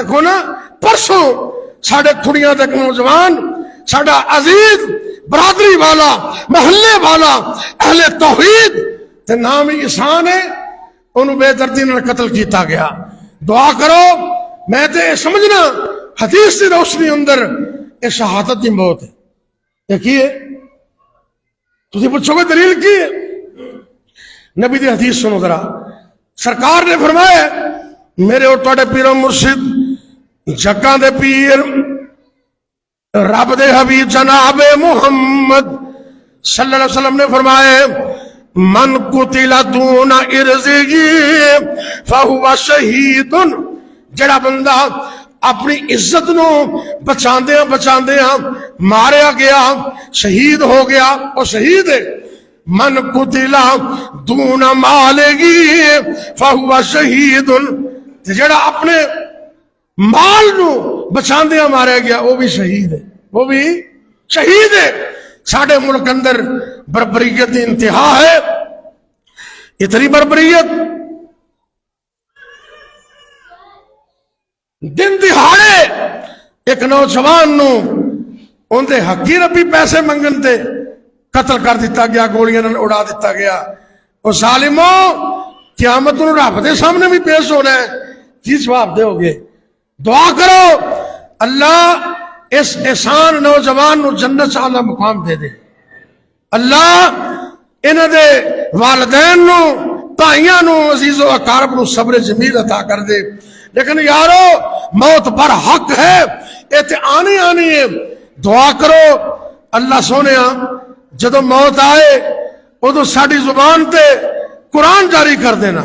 دیکھو نا پرسوں ساڑے کھڑیاں تک نوجوان ساڑا عزیز برادری والا محلے والا اہل توحید تے نام احسان ہے انہوں بے دردی نے قتل کیتا گیا. دعا کرو. میں تے سمجھنا حدیث کی روشنی اندر یہ شہادت دی موت ہے. یہ کی ہے تسی پوچھو گے دلیل کی ہے؟ نبی دی حدیث سنو ذرا. سرکار نے فرمایا میرے اور تواڈے پیر و مرشد جگاں دے پیر رب دے حبیب جناب محمد صلی اللہ علیہ وسلم نے فرمایا من قتل دون ارضی فہو شہید. جڑا بندہ اپنی عزت نو بچاندیاں ماریا گیا شہید ہو گیا وہ شہید ہے. من قتل دون مالگی فہو شہید. جڑا اپنے مال نو بچاندیاں ماریا گیا وہ بھی شہید ہے. وہ بھی شہید ہے. ساڑھے ملک اندر بربریت دی انتہا ہے. اتنی بربریت دن دہاڑے ایک نوجوان نو اندے حقی ربی پیسے منگن تے قتل کر دیتا گیا گولیاں نال اڑا دیتا گیا. اور ظالموں قیامت نو رب دے سامنے بھی پیش ہونا ہے کی جواب دے ہوگے؟ دعا کرو اللہ اس احسان نوجوان نو جنت اعلی مقام دے دے. اللہ انہاں دے والدین نو بھائیاں نو عزیز و اقارب نو صبر جمیل عطا کر دے. لیکن یارو موت پر حق ہے ایتے آنی ہے. دعا کرو اللہ سونیا جدو موت آئے ادو ساڑی زبان تے قرآن جاری کر دینا.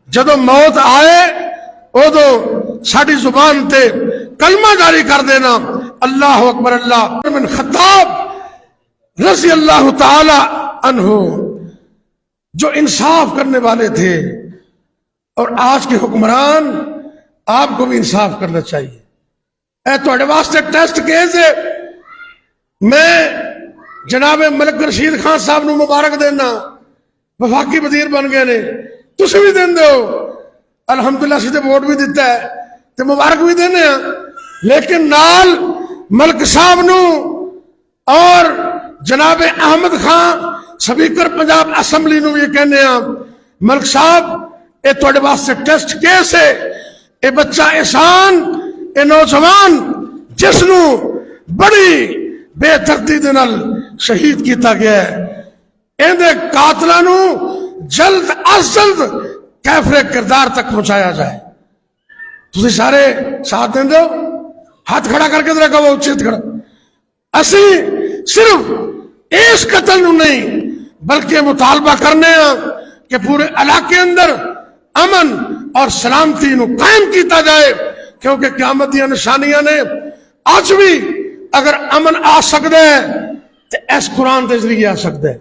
جدو موت آئے ادو ساڑی زبان تے کلمہ جاری کر دینا. اللہ اکبر. اللہ بن خطاب رضی اللہ تعالی عنہ جو انصاف کرنے والے تھے اور آج کے حکمران آپ کو بھی انصاف کرنا چاہیے. اے تو واسطے ٹیسٹ کیس ہے. میں جناب ملک رشید خان صاحب نو مبارک دینا وفاقی وزیر بن گئے نے. تسی بھی دین دو الحمدللہ سیدھے ووٹ بھی دیتا ہے تے مبارک بھی دینے ہیں. لیکن نال ملک صاحب نو اور جناب احمد خان سپیکر پنجاب اسمبلی نو یہ کہنے ہیں ملک صاحب اے تواڈے واسطے ٹیسٹ کیس ہے. اے بچہ احسان اے نوجوان جس نو بڑی بے دردی دے نال شہید کیتا گیا ہے ایندے قاتلاں نو جلد از جلد کیفر کردار تک پہنچایا جائے. تسی سارے ساتھ دیں دو ہاتھ کھڑا کر کے ذرا کہو اچھے کھڑا. اسی صرف اس قتل نو نہیں بلکہ مطالبہ کرنے ہیں کہ پورے علاقے اندر امن اور سلامتی نو قائم کیتا جائے. کیونکہ قیامت دی نشانیاں نے آج بھی اگر امن آ سکتا ہے تو اس قرآن کے ذریعے آ سکتا ہے.